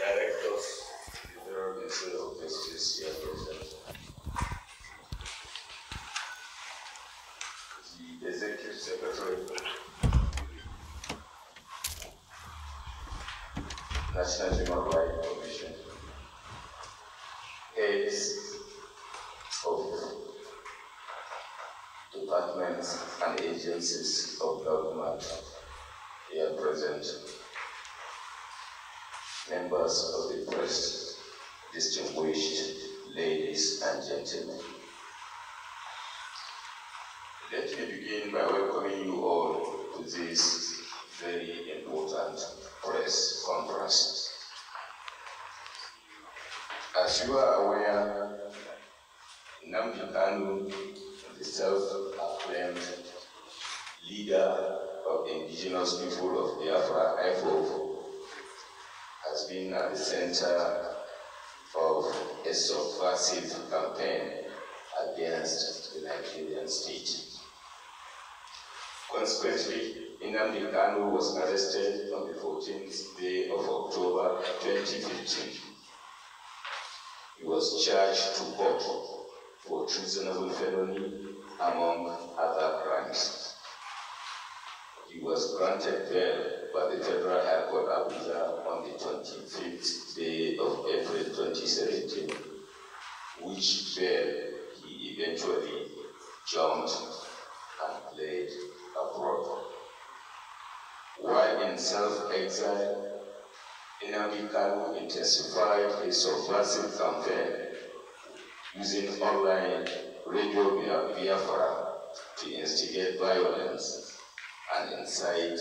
Directors, the Federal Ministry of Justice here present, the Executive Secretary, National Human Rights Commission, heads of departments and agencies of government here present, members of the press, distinguished ladies and gentlemen. Let me begin by welcoming you all to this very important press conference. As you are aware, Nnamdi Kanu, the self-acclaimed leader of the indigenous people of Biafra, IPOB, has been at the center of a subversive campaign against the Nigerian state. Consequently, Nnamdi Kanu was arrested on the 14th day of October 2015. He was charged to court for treasonable felony, among other crimes. He was granted bail by the Federal High Court Abuja on the 25th day of April 2017, which bail he eventually jumped and fled abroad. While in self-exile, Nnamdi Kanu intensified his subversive campaign using online Radio Biafra to instigate violence and incite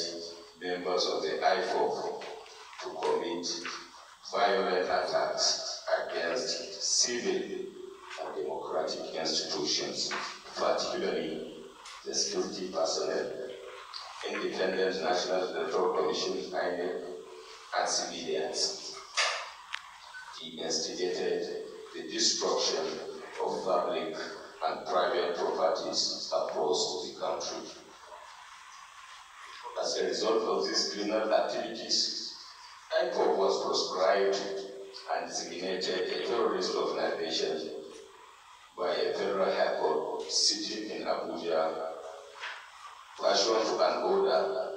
members of the IPOB to commit violent attacks against civil and democratic institutions, particularly the security personnel, Independent National Electoral Commission, INEC, and civilians. He instigated the destruction of public and private properties across the country. As a result of these criminal activities, IPOB was proscribed and designated a terrorist organization by a Federal High Court sitting in Abuja, pursuant to an order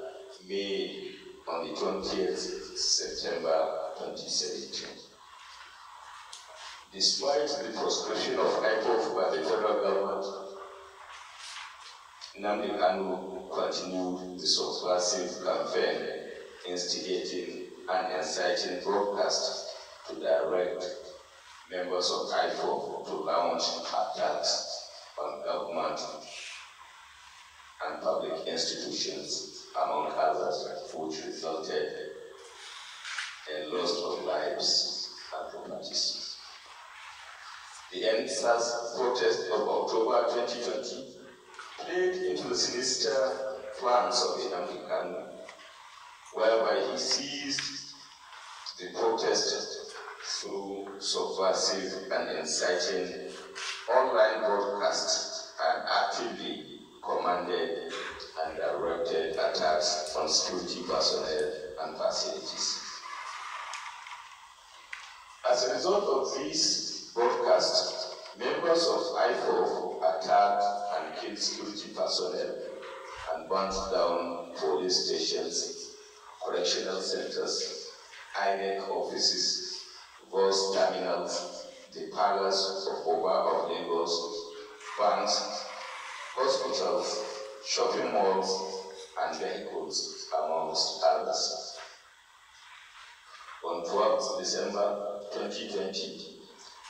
made on the 20th September 2017. Despite the proscription of IPOB by the federal government, Nnamdi Kanu continued the subversive campaign, instigating and inciting broadcasts to direct members of IPOB to launch attacks on government and public institutions, among others, which resulted in loss of lives and properties. The ENDSARS protest of October 2020 played into the sinister plans of Nnamdi Kanu, whereby he seized the protest through subversive and inciting online broadcasts and actively commanded and directed attacks on security personnel and facilities. As a result of these broadcasts, members of IPOB attacked and killed security personnel and burnt down police stations, correctional centers, INEC offices, bus terminals, the palace of Oba of Lagos, banks, hospitals, shopping malls, and vehicles, amongst others. On 12th December 2020,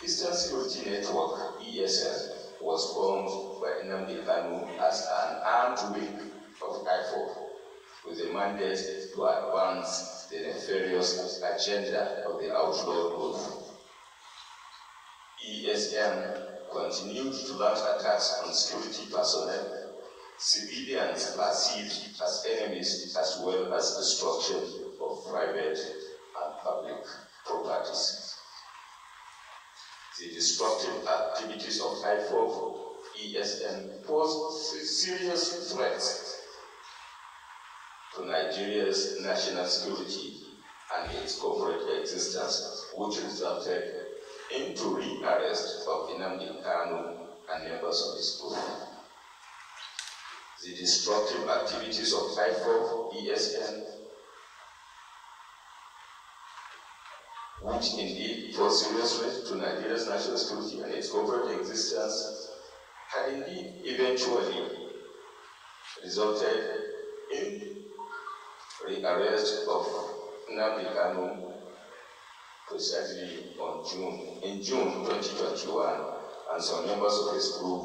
Eastern Security Network, ESN, was formed by Nnamdi Kanu as an armed wing of IPOB with a mandate to advance the nefarious agenda of the outlaw group. ESN continued to launch attacks on security personnel, civilians perceived as enemies, as well as destruction of private and public properties. The destructive activities of IPOB, ESN pose serious threats to Nigeria's national security and its corporate existence, which resulted into re-arrest of Nnamdi Kanu and members of his group. The destructive activities of IPOB, ESN, which indeed pose serious threat to Nigeria's national security and its corporate existence, had indeed eventually resulted in the arrest of Nnamdi Kanu precisely in June 2021, and some members of his group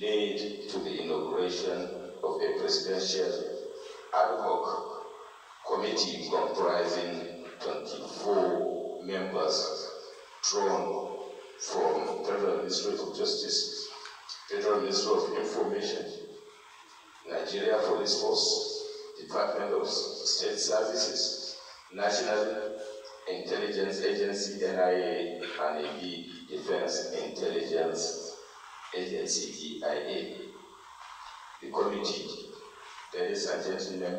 led to the inauguration of a presidential ad hoc committee comprising 24 members drawn from Federal Ministry of Justice, Federal Ministry of Information, Nigeria Police Force, Department of State Services, National Intelligence Agency, NIA, and the Defense Intelligence Agency, DIA. The committee, ladies and gentlemen,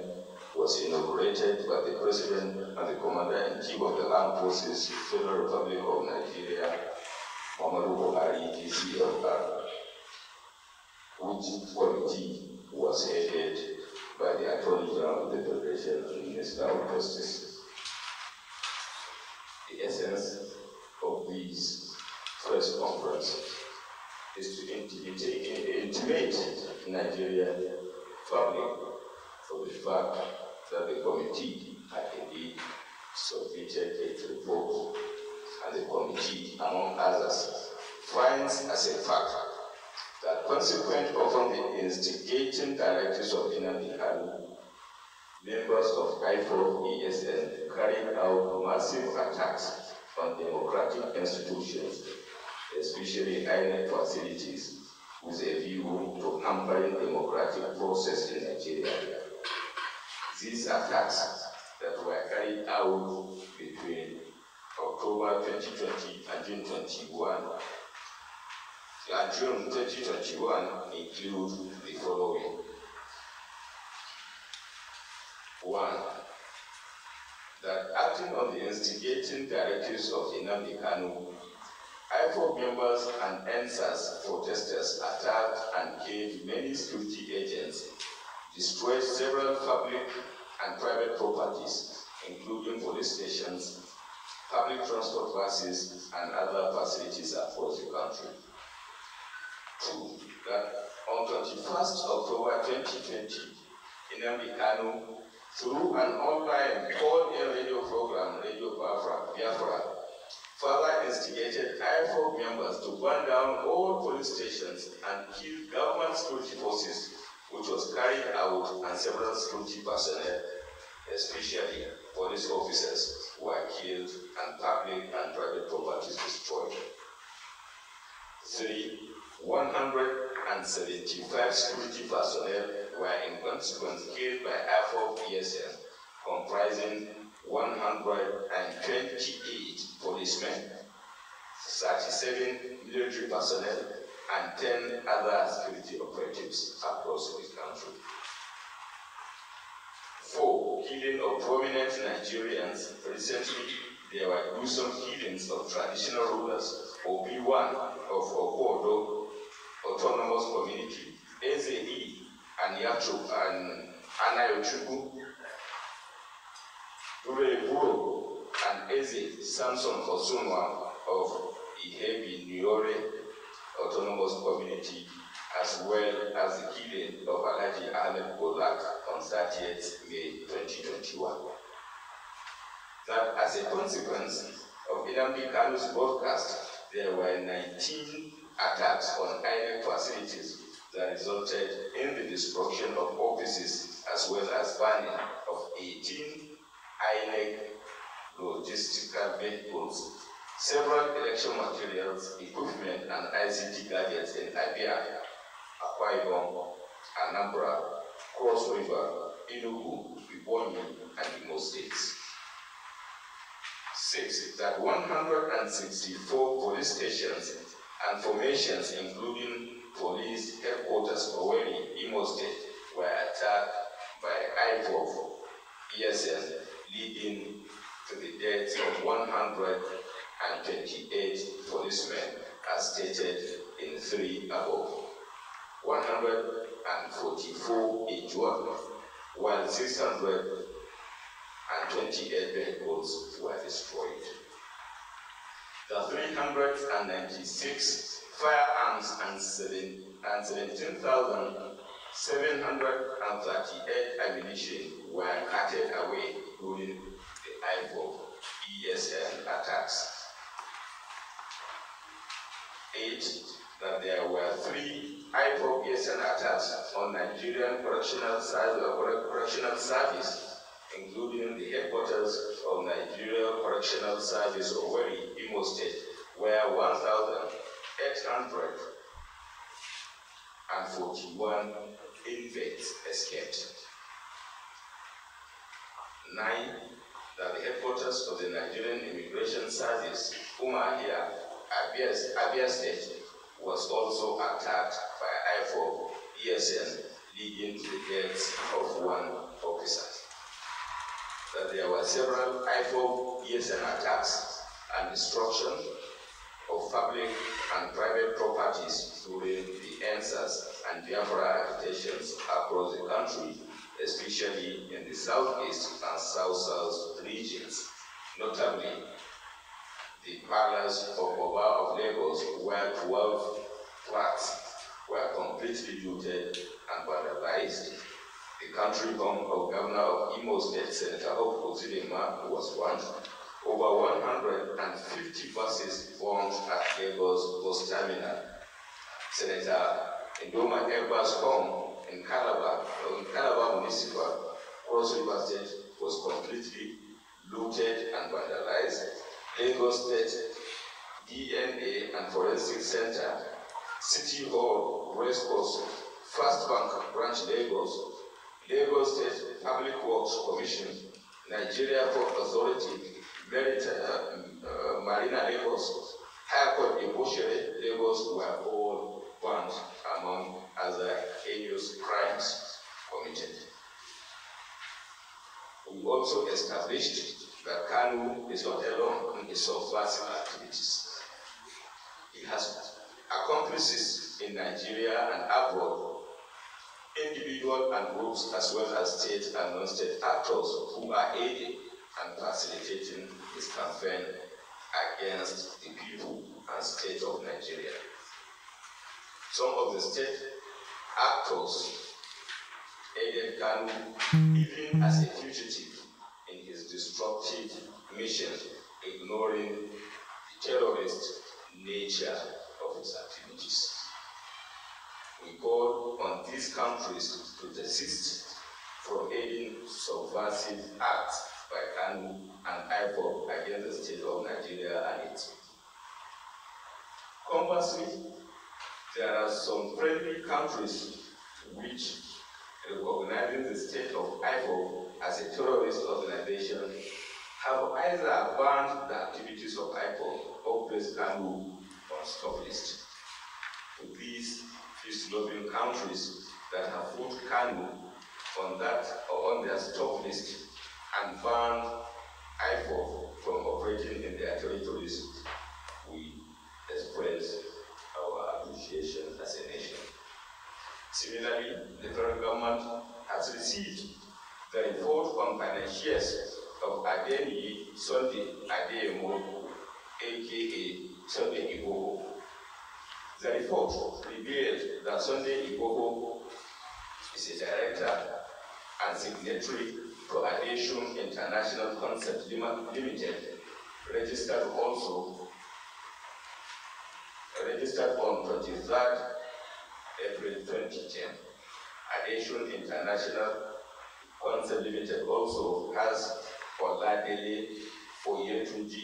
was inaugurated by the President and the Commander-in-Chief of the Armed Forces, Federal Republic of Nigeria, Muhammadu Buhari, DCFR, which committee was headed by the Attorney General of the Federation and Minister of Justice. The essence of this press conference is to intimate Nigerian public for the fact that the committee had indeed submitted its report, and the committee, among others, finds as a fact that consequent upon the instigating directives of Nnamdi Kanu, members of IPOB ESN carried out massive attacks on democratic institutions, especially INEC facilities, with a view to hampering democratic process in Nigeria. These attacks that were carried out between October 2020 and June 2021 include the following. 1. That acting on the instigating directives of Nnamdi Kanu, IPOB members and ENDSARS protesters attacked and killed many security agents, destroyed several public and private properties, including police stations, public transport buses, and other facilities across the country. 2. That on 21st October 2020, Nnamdi Kanu, through an online call-in radio program, Radio Biafra, further instigated IPOB members to burn down all police stations and kill government security forces, which was carried out, and several security personnel, especially police officers, were killed and public and private properties destroyed. 3. 175 security personnel were in consequence killed by IPOB ESN, comprising 128 policemen, 37 military personnel, and 10 other security operatives across the country. 4. Killing of prominent Nigerians. Recently, there were gruesome killings of traditional rulers, OB1 of Okodo Autonomous Community, Eze and Anayochukwu, Dureburo and Eze Samson Osunwa of Ihebi Niore Autonomous Community, as well as the killing of Alhaji Ahmed GULAK on 30th May 2021. That as a consequence of Nnamdi Kanu's broadcast, there were 19 attacks on INEC facilities that resulted in the destruction of offices, as well as burning of 18 INEC logistical vehicles, several election materials, equipment, and ICT gadgets in Abia, Akwa Ibom, Anambra, Cross River, Enugu, Ebonyi, and Imo states. 6. That 164 police stations and formations, including police headquarters Owerri, Imo State, were attacked by IPOB ESN, leading to the deaths of 128 policemen as stated in 3 above. 144 injured, while 628 vehicles were destroyed. The 396 firearms and 17,738 ammunition were carted away during the IPOB ESN attacks. 8. That there were 3 IPOB ESN attacks on Nigerian Correctional Service, including the headquarters of Nigeria Correctional Service, Owerri, Imo State, where 1,841 inmates escaped. 9. That the headquarters of the Nigerian Immigration Service, Umuahia, Abia State, was also attacked by IPOB ESN, leading to the deaths of 1 officer. That there were several IPOB ESN attacks and destruction of public and private properties during the ENDSARS and Biafra agitations across the country, especially in the southeast and south-south regions, notably the palace of Oba of Lagos, where 12 flats were completely looted and vandalized. The country home of Governor of Imo State, Senator Ozilema, was burned. Over 150 buses burned at Lagos bus terminal. Senator Indoma Egba's home in Calabar Municipal, Cross River State, was completely looted and vandalized. Lagos State DNA and Forensic Center, City Hall, Racecourse, First Bank Branch Lagos, Lagos State Public Works Commission, Nigeria Port Authority, Marina Lagos, High Court Eboshire Lagos were all burned, among other heinous crimes committed. We also established that Kanu is not alone in his subversive activities. He has accomplices in Nigeria and abroad, individual and groups, as well as state and non-state actors who are aiding and facilitating his campaign against the people and state of Nigeria. Some of the state actors aided Kanu even as a fugitive in his destructive mission, ignoring the terrorist nature of his activities. We call on these countries to desist from aiding subversive acts by Kanu and IPOB against the state of Nigeria and its people. Conversely, there are some friendly countries which, recognizing the state of IPOB as a terrorist organization, have either banned the activities of IPOB or placed Kanu on stop list. To these peace-loving countries that have put Kanu on that or on their stop list and banned IPOB from operating in their territories, we express our appreciation as a nation. Similarly, the federal government has received the report on financiers of Adeni Sunday Adeyemo, aka Sunday Igboho. The report revealed that Sunday Igboho is a director and signatory to Aviation International Concept Limited, registered on 23rd April 2010. Aviation International Concept Limited also has Oladele Oyetunji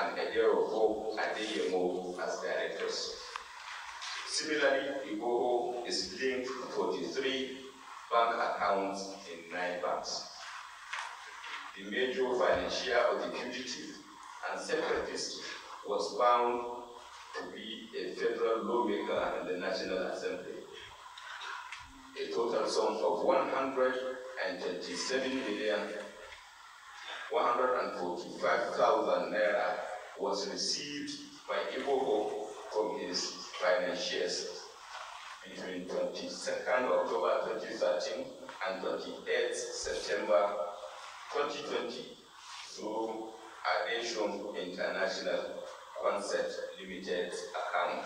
and Ederofo Adeyemo as directors. Similarly, Igboho is linked to 43 bank accounts in 9 banks. The major financier of the fugitive and separatist was found to be a federal lawmaker in the National Assembly. A total sum of 127 million 145,000 naira was received by EPOB from his financiers between 22nd October 2013 and 28th September 2020 through Aviation International Concept Limited account.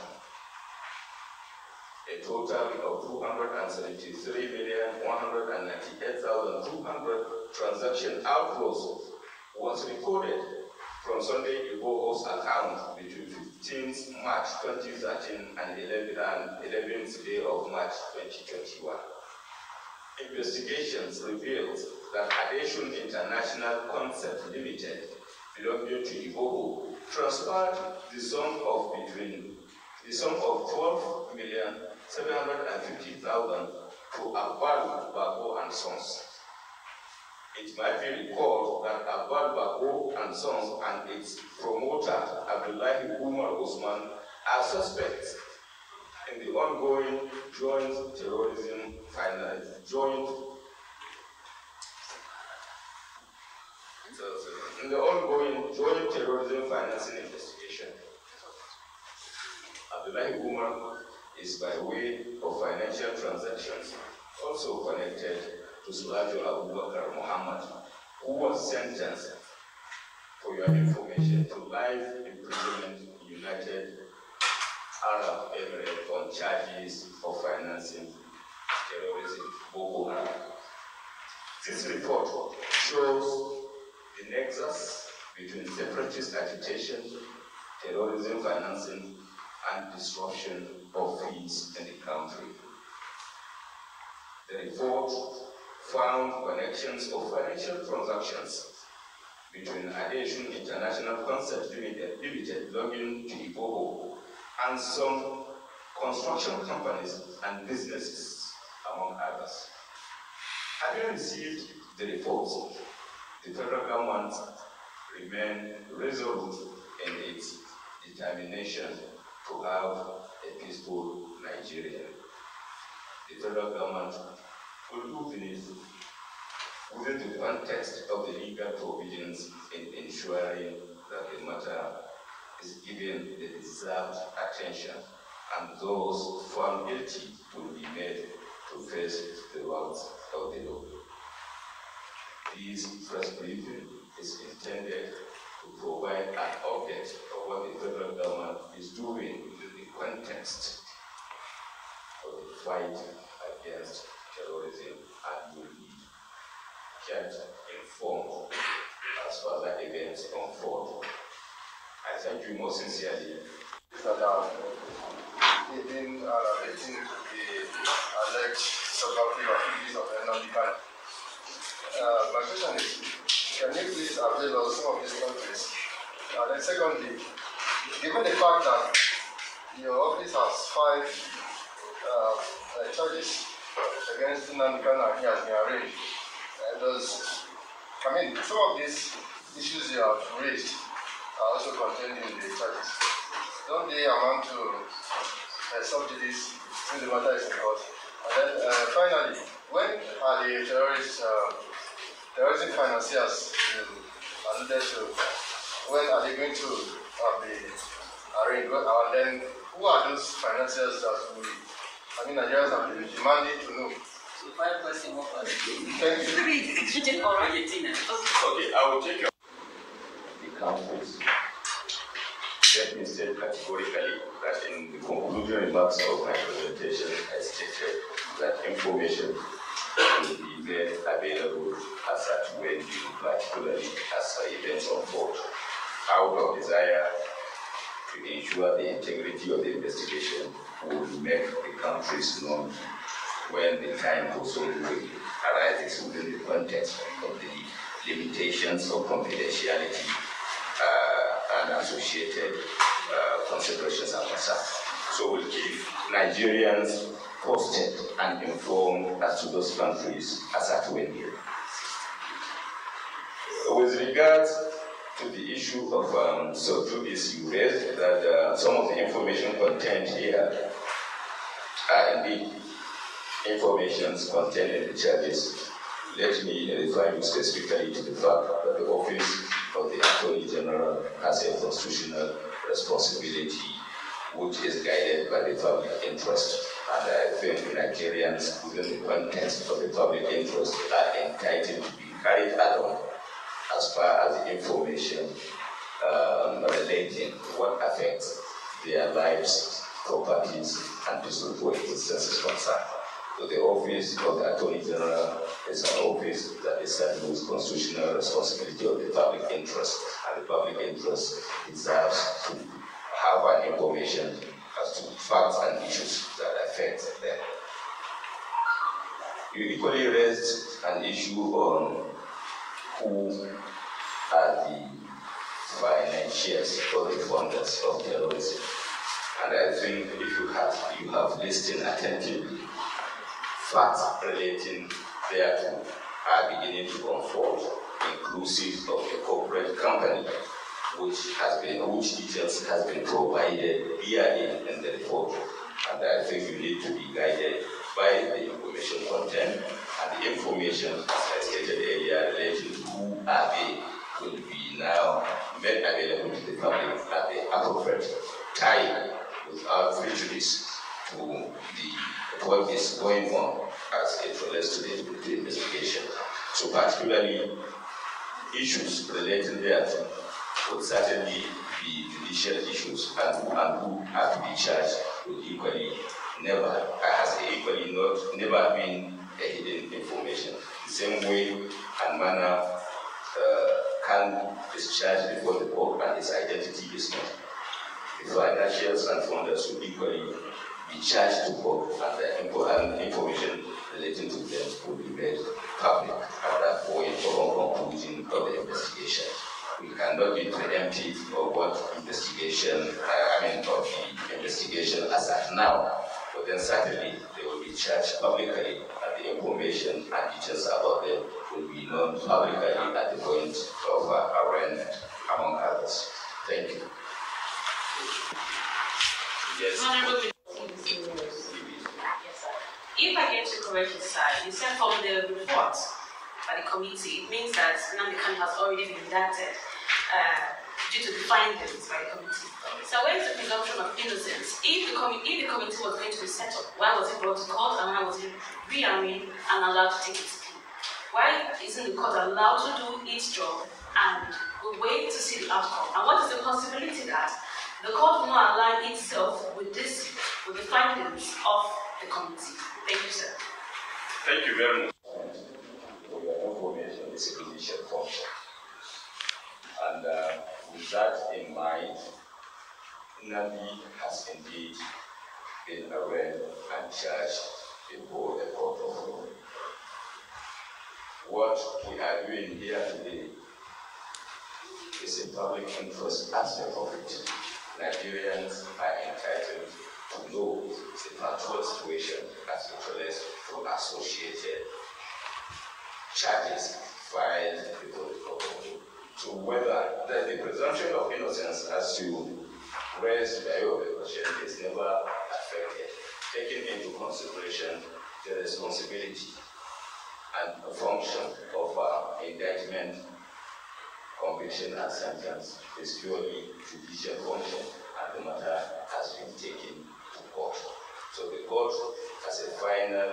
A total of 273,198,200 transaction outflows was recorded from Sunday Igboho's account between 15th March 2013 and 11th day of March 2021. Investigations revealed that Aviation International Concept Limited, belonging to Igboho, transferred the sum of 12,750,000 to Agbal Bako and Sons. It might be recalled that Agbal Bako and Sons and its promoter Abdullahi Umar Osman are suspects in the ongoing joint terrorism financing investigation. Abdullahi Umar is by way of financial transactions also connected to Sulajo Abubakar Muhammad, who was sentenced, for your information, to life imprisonment in United Arab Emirates on charges of financing terrorism, Boko Haram. This report shows the nexus between separatist agitation, terrorism financing, and disruption of peace in the country. The report found connections of financial transactions between Aviation International Concept Limited belonging to Igboho and some construction companies and businesses, among others. Having received the reports, the federal government remained resolute in its determination to have a peaceful Nigeria. The federal government will do this within the context of the legal provisions in ensuring that the matter is given the deserved attention and those found guilty will be made to face the wrath of the law. This press briefing is intended to provide an update of what the federal government is doing in the context of the fight against terrorism, and will be kept informed as further events unfold. I thank you most sincerely. That are in relating to the alleged subversive activities of the non-defined. My question is, can you please avail us some of these countries? Then secondly, given the fact that your office has 5 charges against Nnamdi Kanu, he has been arraigned, some of these issues you have raised are also contained in the charges. Don't they amount to subsidies since the matter is in court? And then finally, when are the terrorism financiers you alluded to, when are they going to be arraigned? And then who are those financiers that Nigerians have been demanding to know? So 5 questions more. Thank you. Okay, I will take the councils. Let me state categorically that in the concluding remarks of my presentation, I stated that information will be made available as at when due, particularly as events unfold. Out of desire to ensure the integrity of the investigation, we will make the countries known when the time for so doing arises within the context of the limitations of confidentiality and associated considerations are concerned. So we'll keep Nigerians posted and informed as to those countries as at when needed. With regards to the issue of subjudice, you raised that some of the information contained here are indeed information contained in the charges. Let me refer you specifically to the fact that the Office of the Attorney General has a constitutional responsibility which is guided by the public interest. And I think Nigerians, within the context of the public interest, are entitled to be carried along as far as the information relating to what affects their lives, properties, and peaceful coexistence is concerned. So the Office of the Attorney General is an office that is saddled with constitutional responsibility of the public interest, and the public interest deserves to have an information as to facts and issues that affect them. You equally raised an issue on who are the financiers or the funders of terrorism. And I think if you have listened attentively, facts relating thereto are beginning to unfold, inclusive of a corporate company, which details has been provided yearly in the report. And I think you need to be guided by the information content, and the information, as I stated earlier, relating to who are they, will be now made available to the public at the appropriate time without prejudice to what is going on as it relates to the investigation. So particularly issues relating thereto would certainly be judicial issues, and who are to be charged will has never been a hidden information. The same way and manner can discharge before the court and his identity is known. The financials and funders will equally be charged to court, and the information relating to them will be made public at that point for conclusion of the investigation. We cannot be preemptive of what of the investigation as at now, but then certainly they will be charged publicly, and the information and details about them will be known publicly at the point of arraignment, among others. Thank you. Yes. If I get to correct this side, you said from the report by the committee, it means that Nnamdi has already been indicted due to the findings by the committee. So where is the presumption of innocence? If the committee was going to be set up, why was it brought to court and why was it rearranged and allowed to take its plea? Why isn't the court allowed to do its job and we wait to see the outcome? And what is the possibility that the court will not align itself with the findings of the committee? Thank you, sir. Thank you very much for your information. It's a judicial function. And with that in mind, Nnamdi has indeed been arraigned and charged before a court of law. What we are doing here today is a public interest aspect of it. Nigerians are entitled to know the factual situation as it relates to associated charges filed before the court of law. So whether the presumption of innocence, as you raised by your question, is never affected, taking into consideration the responsibility and the function of indictment, conviction, and sentence is purely judicial function, and the matter has been taken to court. So the court, as a final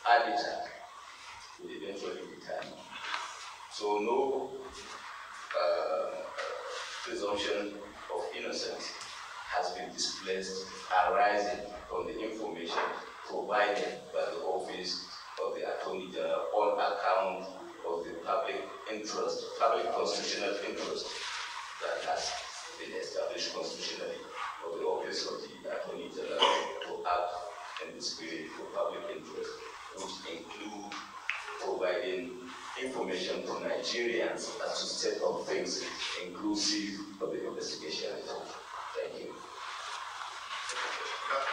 arbiter, will eventually determine. So no presumption of innocence has been displaced arising from the information provided by the Office of the Attorney General on account of the public interest, public constitutional interest that has been established constitutionally for the Office of the Attorney General to act in the spirit of public interest, which include providing information to Nigerians as to state of things inclusive of the investigation. Thank you.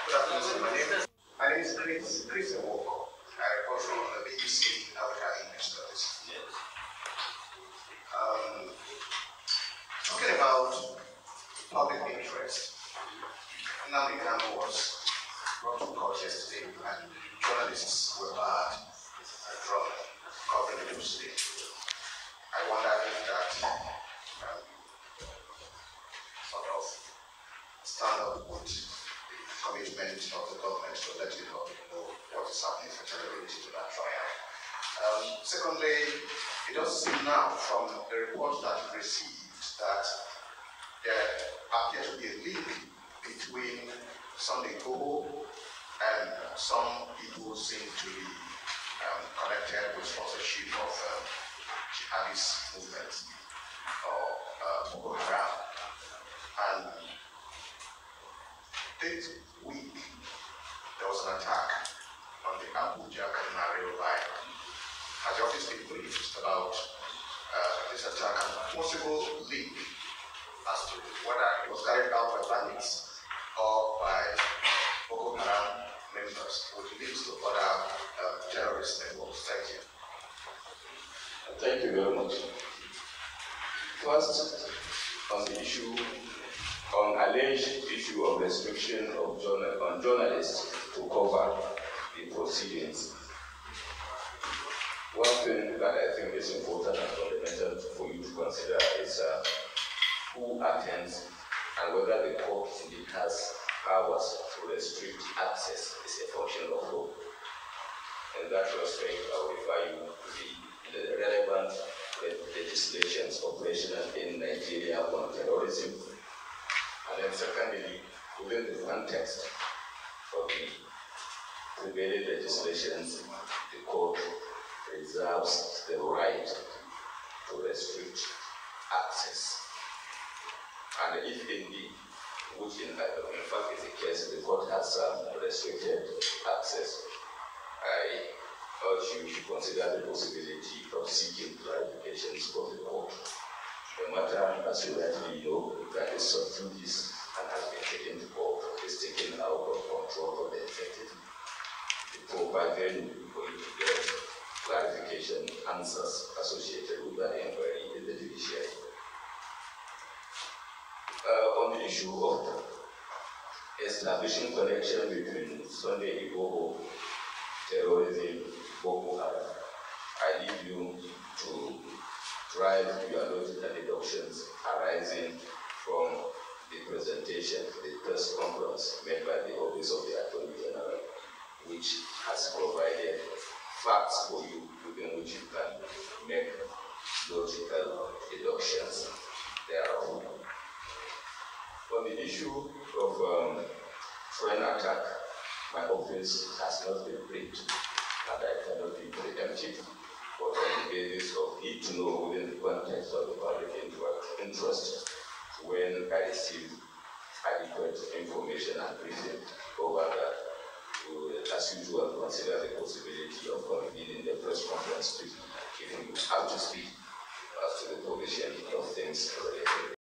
Good afternoon. My name is Chris Walker. I report from the BBC Africa English Studies. Yes. Talking about public interest, Nnamdi was brought to court yesterday, and journalists were barred from covering the news today. I wonder if that sort of stand up with the commitment of the government to let you know what is happening for credibility to that trial. Secondly, it does seem now from the reports that you've received that there appears to be a link between some IPOB and some people seem to be connected with sponsorship of jihadist movements or Boko Haram. And this week, there was an attack on the Abuja-Kaduna rail line. Has your office been briefed about this attack and possible link as to whether it was carried out by bandits or by Boko Haram members, which leads to other terrorist networks? Thank you. Thank you very much. First, on the issue, on alleged issue of restriction of on journalists to cover the proceedings. One thing that I think is important and fundamental for you to consider is who attends and whether the court indeed has powers to restrict access is a function of law. In that respect, I will refer you to the relevant legislations operational in Nigeria on terrorism. And then secondly, within the context of the prevailing legislations, the court reserves the right to restrict access. And if indeed, which in fact is the case, the court has restricted access, I urge you to consider the possibility of seeking clarifications from the court. The matter, as you rightly know, that is sub judice and has been taken to court, is taken out of control of the executive. To provide venue for you to get clarification answers associated with that inquiry in the judiciary. On the issue of establishing connection between Sunday Igboho, terrorism, Boko Haram, I leave you to drive your logical deductions arising from the presentation, the press conference made by the Office of the Attorney General, which has provided facts for you within which you can make logical deductions thereof. On the issue of foreign attack, my office has not been briefed, and I cannot be preemptive, but on the basis of need to know within the context of the public interest, when I receive adequate information and briefing over that, we will, as usual, consider the possibility of convening the press conference to keeping you up to speed as to the provision of things related.